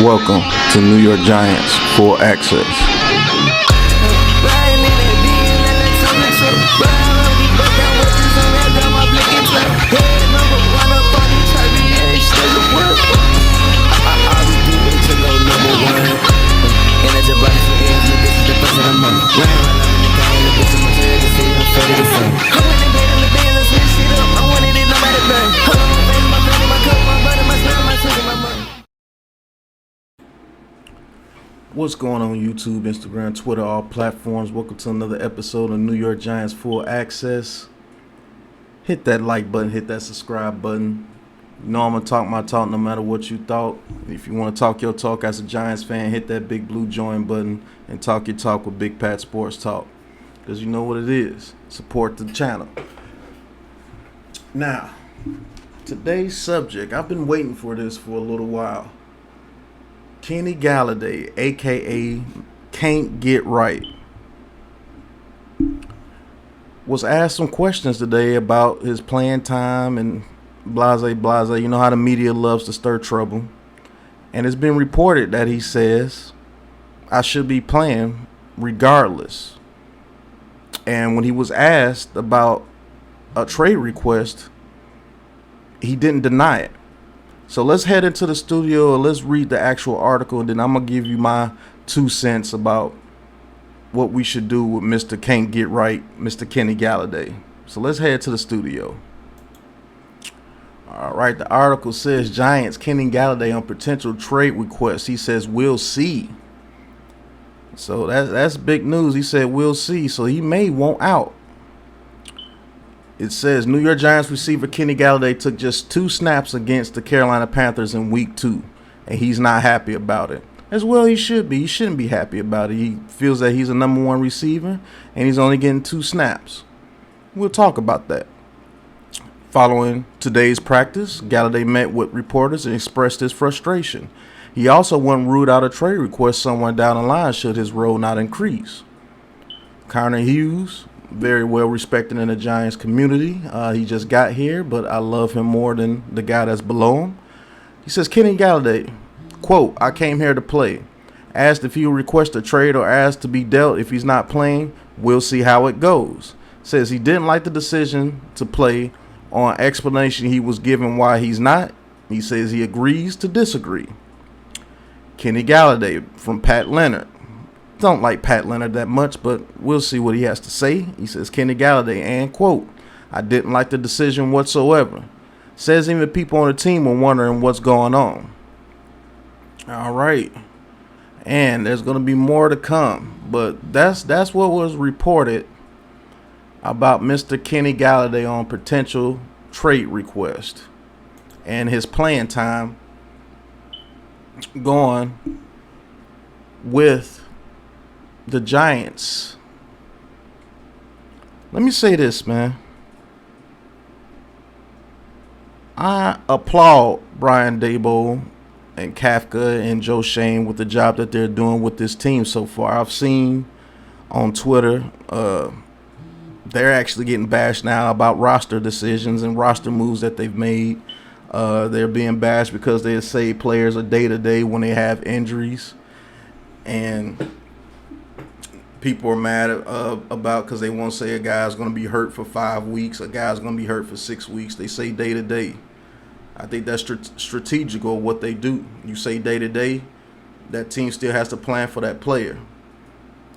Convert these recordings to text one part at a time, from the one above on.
Welcome to New York Giants Full Access. What's going on YouTube, Instagram, Twitter, all platforms? Welcome to another episode of New York Giants Full Access. Hit that like button, hit that subscribe button. You know I'm going to talk my talk no matter what you thought. If you want to talk your talk as a Giants fan, hit that big blue join button and talk your talk with Big Pat Sports Talk. Because you know what it is. Support the channel. Now, today's subject, I've been waiting for this for a little while. Kenny Galloday, a.k.a. Can't Get Right, was asked some questions today about his playing time and blase. You know how the media loves to stir trouble. And it's been reported that he says, I should be playing regardless. And when he was asked about a trade request, he didn't deny it. So let's head into the studio and let's read the actual article, and then I'm going to give you my 2 cents about what we should do with Mr. Can't Get Right, Mr. Kenny Galloday. So let's head to the studio. All right, the article says Giants Kenny Galloday on potential trade request. He says, we'll see. So that's big news. He said, we'll see. So he may want out. It says New York Giants receiver Kenny Galloday took just 2 snaps against the Carolina Panthers in week 2, and he's not happy about it. As well he should be. He shouldn't be happy about it. He feels that he's a number 1 receiver, and he's only getting 2 snaps. We'll talk about that. Following today's practice, Galloday met with reporters and expressed his frustration. He also wouldn't rule out a trade request somewhere down the line should his role not increase. Connor Hughes, very well respected in the Giants community. He just got here, but I love him more than the guy that's below him. He says, Kenny Galloday, quote, I came here to play. Asked if he will request a trade or asked to be dealt if he's not playing. We'll see how it goes. Says he didn't like the decision to play on explanation he was given why he's not. He says he agrees to disagree. Kenny Galloday from Pat Leonard. Don't like Pat Leonard that much, but we'll see what he has to say. He says Kenny Galloday, and quote, I didn't like the decision whatsoever. Says even people on the team were wondering what's going on. All right. And there's going to be more to come, but that's what was reported about Mr. Kenny Galloday on potential trade request and his playing time going with the Giants. Let me say this, man. I applaud Brian Daboll and Kafka and Joe Shane with the job that they're doing with this team so far. I've seen on Twitter they're actually getting bashed now about roster decisions and roster moves that they've made. They're being bashed because they say players are day-to-day when they have injuries. And people are mad about because they won't say a guy's going to be hurt for 5 weeks, a guy's going to be hurt for 6 weeks. They say day to day. I think that's strategical what they do. You say day to day, that team still has to plan for that player.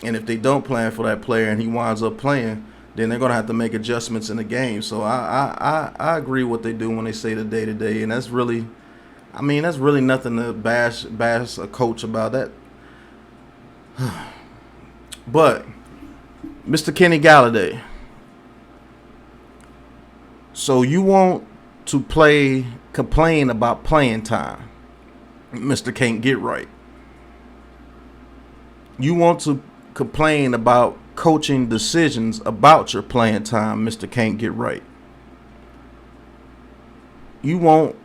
And if they don't plan for that player and he winds up playing, then they're going to have to make adjustments in the game. So I agree what they do when they say the day to day, and that's really nothing to bash a coach about that. But, Mr. Kenny Galloday, so you want to complain about playing time, Mr. Can't Get Right. You want to complain about coaching decisions about your playing time, Mr. Can't Get Right. You want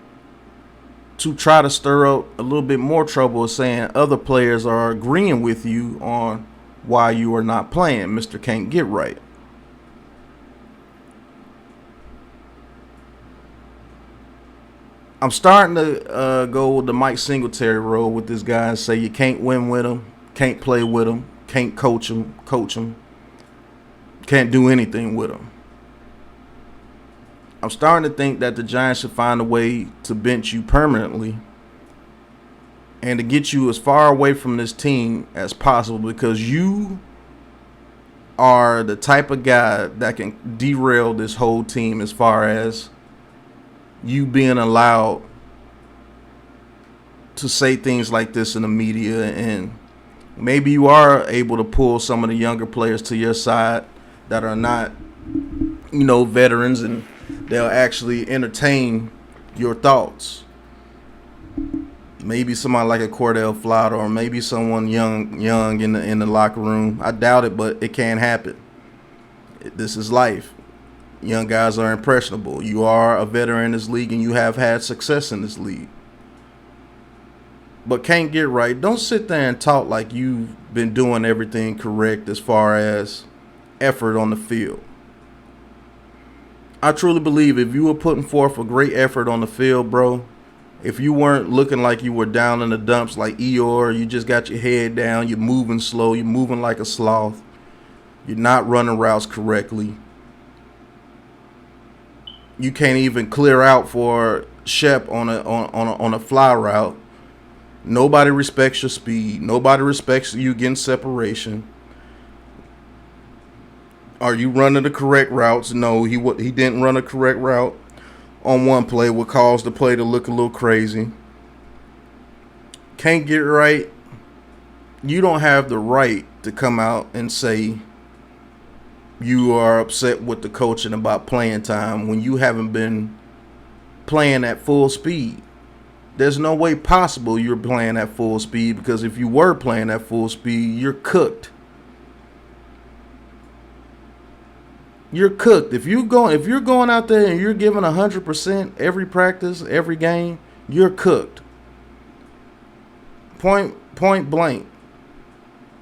to try to stir up a little bit more trouble saying other players are agreeing with you on why you are not playing, Mr. Can't Get Right. I'm starting to go with the Mike Singletary role with this guy and say you can't win with him, can't play with him, can't coach him, can't do anything with him. I'm starting to think that the Giants should find a way to bench you permanently and to get you as far away from this team as possible, because you are the type of guy that can derail this whole team as far as you being allowed to say things like this in the media. And maybe you are able to pull some of the younger players to your side that are not, veterans, and they'll actually entertain your thoughts. Maybe somebody like a Cordell Flott, or maybe someone young in the locker room. I doubt it, but it can happen. This is life. Young guys are impressionable. You are a veteran in this league, and you have had success in this league. But can't get right. Don't sit there and talk like you've been doing everything correct as far as effort on the field. I truly believe if you were putting forth a great effort on the field, bro, if you weren't looking like you were down in the dumps like Eeyore, you just got your head down, you're moving slow, you're moving like a sloth, you're not running routes correctly, you can't even clear out for Shep on a fly route. Nobody respects your speed. Nobody respects you getting separation. Are you running the correct routes? No, he didn't run a correct route on one play, what caused the play to look a little crazy. Can't get right. You don't have the right to come out and say you are upset with the coaching about playing time when you haven't been playing at full speed. There's no way possible you're playing at full speed, because if you were playing at full speed, you're cooked. You're cooked. If you're going out there and you're giving 100% every practice, every game, you're cooked. Point blank.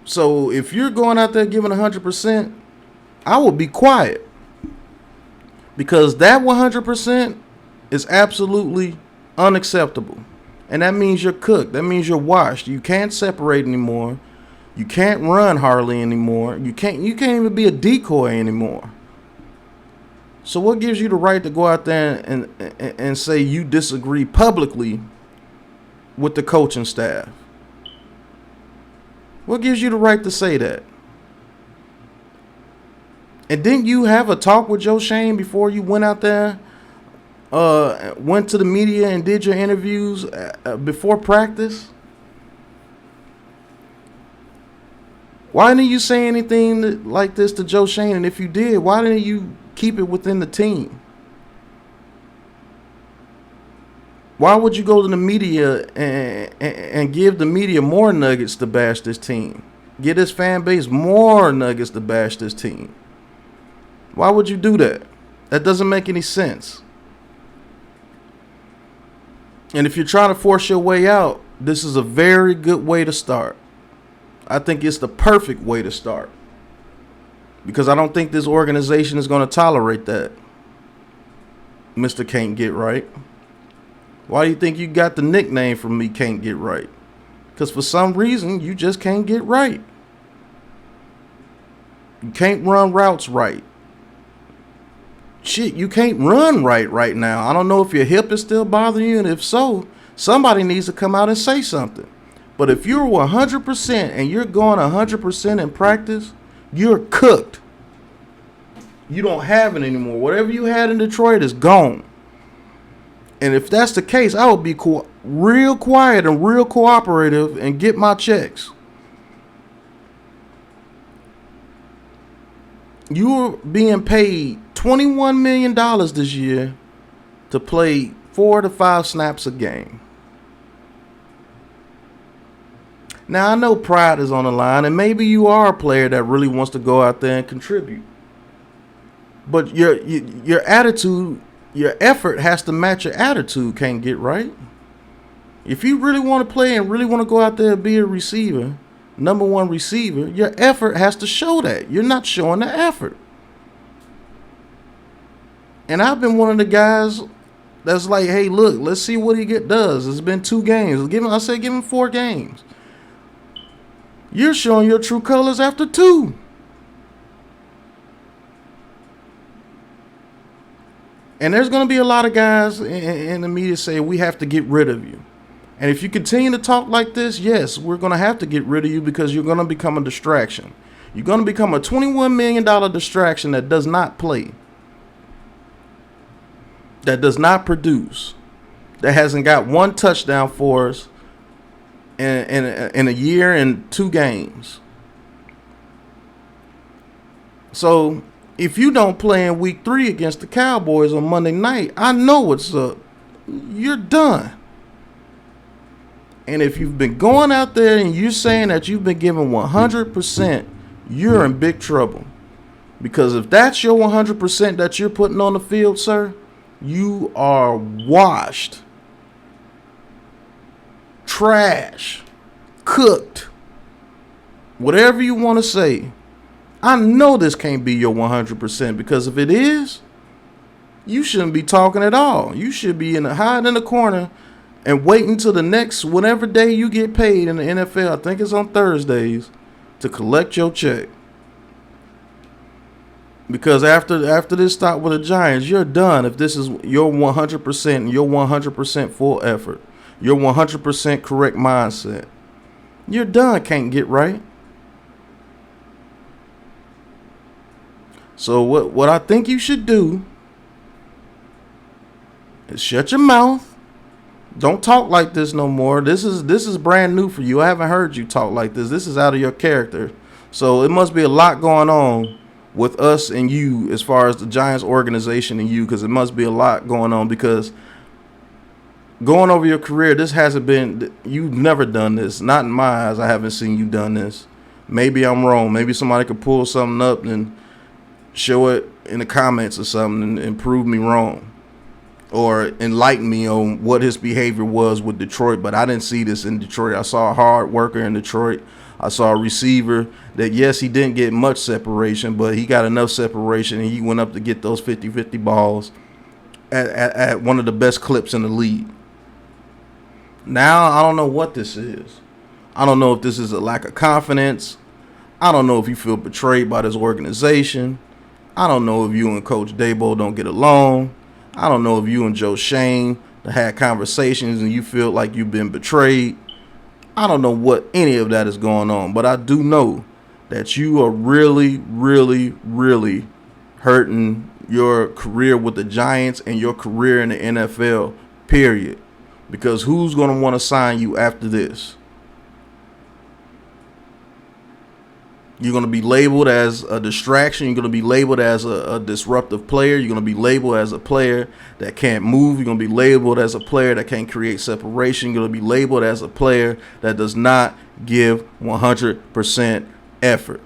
So if you're going out there giving 100%, I will be quiet, because that 100% is absolutely unacceptable. And that means you're cooked. That means you're washed. You can't separate anymore. You can't run hardly anymore. You can't even be a decoy anymore. So what gives you the right to go out there and say you disagree publicly with the coaching staff? What gives you the right to say that? And didn't you have a talk with Joe Shane before you went out there, went to the media and did your interviews before practice? Why didn't you say anything like this to Joe Shane? And if you did, why didn't you keep it within the team? Why would you go to the media and give the media more nuggets to bash this team? Give this fan base more nuggets to bash this team? Why would you do that? That doesn't make any sense. And if you're trying to force your way out, this is a very good way to start. I think it's the perfect way to start, because I don't think this organization is going to tolerate that. Mr. Can't Get Right. Why do you think you got the nickname from me, Can't Get Right? Because for some reason, you just can't get right. You can't run routes right. Shit, you can't run right now. I don't know if your hip is still bothering you, and if so, somebody needs to come out and say something. But if you're 100% and you're going 100% in practice, you're cooked. You don't have it anymore. Whatever you had in Detroit is gone. And if that's the case, I would be real quiet and real cooperative and get my checks. You're being paid $21 million this year to play 4 to 5 snaps a game. Now, I know pride is on the line, and maybe you are a player that really wants to go out there and contribute. But your attitude, your effort has to match your attitude. Can't get right. If you really want to play and really want to go out there and be a receiver, number one receiver, your effort has to show that. You're not showing the effort. And I've been one of the guys That's like, hey, look, let's see what he does. It's been 2 games. Give him 4 games. You're showing your true colors after 2. And there's going to be a lot of guys in the media say we have to get rid of you. And if you continue to talk like this, yes, we're going to have to get rid of you because you're going to become a distraction. You're going to become a $21 million distraction that does not play, that does not produce, that hasn't got 1 touchdown for us in a year and 2 games. So if you don't play in week 3 against the Cowboys on Monday night, I know what's up. You're done. And if you've been going out there and you're saying that you've been giving 100%, you're in big trouble. Because if that's your 100% that you're putting on the field, sir, you are washed, trash, cooked, whatever you want to say. I know this can't be your 100% because if it is, you shouldn't be talking at all. You should be hiding in the corner and waiting till the next, whatever day you get paid in the NFL, I think it's on Thursdays, to collect your check. Because after this stop with the Giants, you're done if this is your 100% and your 100% full effort, your 100% correct mindset. You're done, can't get right. So what I think you should do is shut your mouth. Don't talk like this no more. This is brand new for you. I haven't heard you talk like this. This is out of your character. So it must be a lot going on with us and you as far as the Giants organization and you, because it must be a lot going on, because going over your career, this hasn't been, you've never done this. Not in my eyes. I haven't seen you done this. Maybe I'm wrong. Maybe somebody could pull something up and show it in the comments or something and prove me wrong, or enlighten me on what his behavior was with Detroit. But I didn't see this in Detroit. I saw a hard worker in Detroit. I saw a receiver that, yes, he didn't get much separation, but he got enough separation, and he went up to get those 50-50 balls at one of the best clips in the league. Now, I don't know what this is. I don't know if this is a lack of confidence. I don't know if you feel betrayed by this organization. I don't know if you and Coach Dabo don't get along. I don't know if you and Joe Shane had conversations and you feel like you've been betrayed. I don't know what any of that is going on, but I do know that you are really, really, really hurting your career with the Giants and your career in the NFL, period. Because who's going to want to sign you after this? You're going to be labeled as a distraction. You're going to be labeled as a disruptive player. You're going to be labeled as a player that can't move. You're going to be labeled as a player that can't create separation. You're going to be labeled as a player that does not give 100% effort.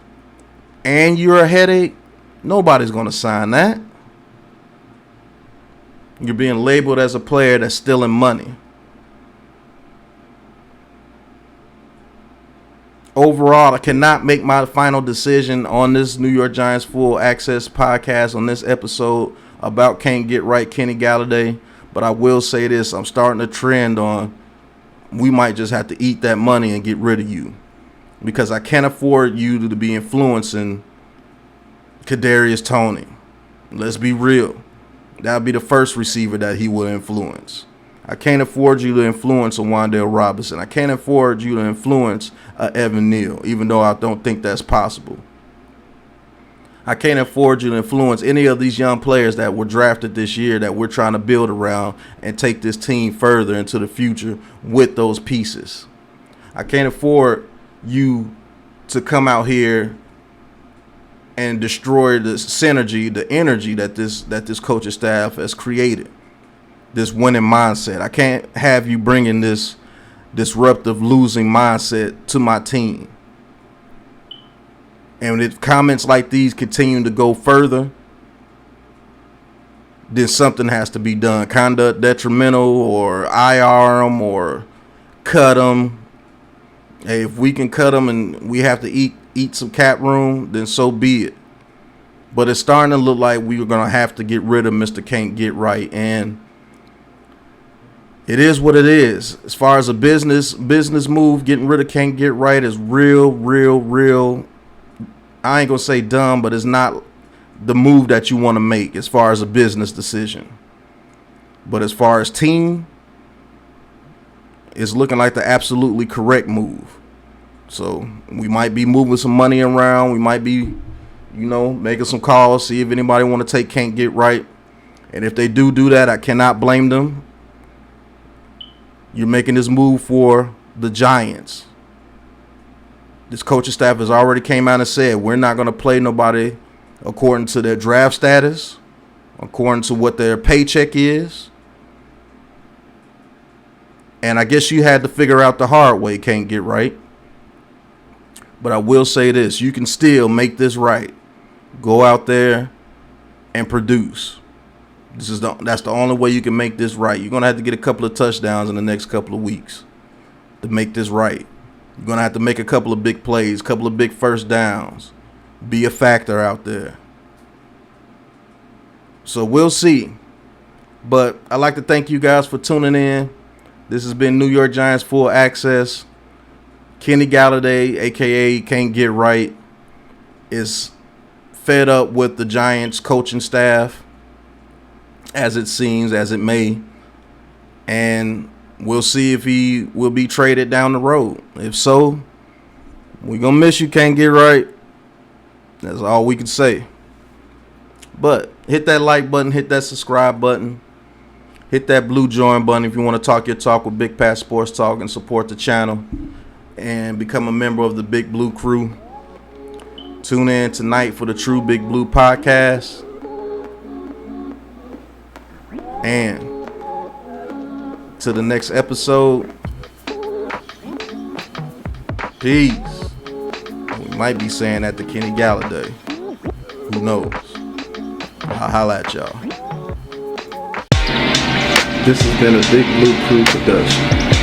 And you're a headache. Nobody's going to sign that. You're being labeled as a player that's stealing money. Overall, I cannot make my final decision on this New York Giants Full Access podcast on this episode about can't get right Kenny Galloday. But I will say this, I'm starting a trend on we might just have to eat that money and get rid of you. Because I can't afford you to be influencing Kadarius Toney. Let's be real. That would be the first receiver that he will influence. I can't afford you to influence a Wan'Dale Robinson. I can't afford you to influence Evan Neal, even though I don't think that's possible. I can't afford you to influence any of these young players that were drafted this year that we're trying to build around and take this team further into the future with those pieces. I can't afford you to come out here and destroy the synergy, the energy that this coaching staff has created. This winning mindset. I can't have you bringing this disruptive losing mindset to my team. And if comments like these continue to go further, then something has to be done. Conduct detrimental, or IR them, or cut them. Hey, if we can cut them and we have to eat some cap room, then so be it. But it's starting to look like we're going to have to get rid of Mr. Can't Get Right. And it is what it is. As far as a business move, getting rid of Can't Get Right is real. I ain't gonna say dumb, but it's not the move that you want to make as far as a business decision. But as far as team, it's looking like the absolutely correct move. So we might be moving some money around. We might be, making some calls, see if anybody want to take Can't Get Right. And if they do that, I cannot blame them. You're making this move for the Giants. This coaching staff has already came out and said, we're not going to play nobody according to their draft status, according to what their paycheck is. And I guess you had to figure out the hard way, Can't Get Right. But I will say this, you can still make this right. Go out there and produce. That's the only way you can make this right. You're going to have to get a couple of touchdowns in the next couple of weeks to make this right. You're going to have to make a couple of big plays, a couple of big first downs. Be a factor out there. So we'll see. But I'd like to thank you guys for tuning in. This has been New York Giants Full Access. Kenny Galloday, a.k.a. Can't Get Right, is fed up with the Giants coaching staff, as it seems, as it may. And we'll see if he will be traded down the road. If so, we're going to miss you, Can't Get Right. That's all we can say. But hit that like button, hit that subscribe button, hit that blue join button if you want to talk your talk with Big Pat Sports Talk and support the channel and become a member of the Big Blue crew. Tune in tonight for the True Big Blue podcast. And to the next episode, peace. We might be saying that to Kenny Galloday. Who knows? I'll holla at y'all. This has been a Big Blue Crew production.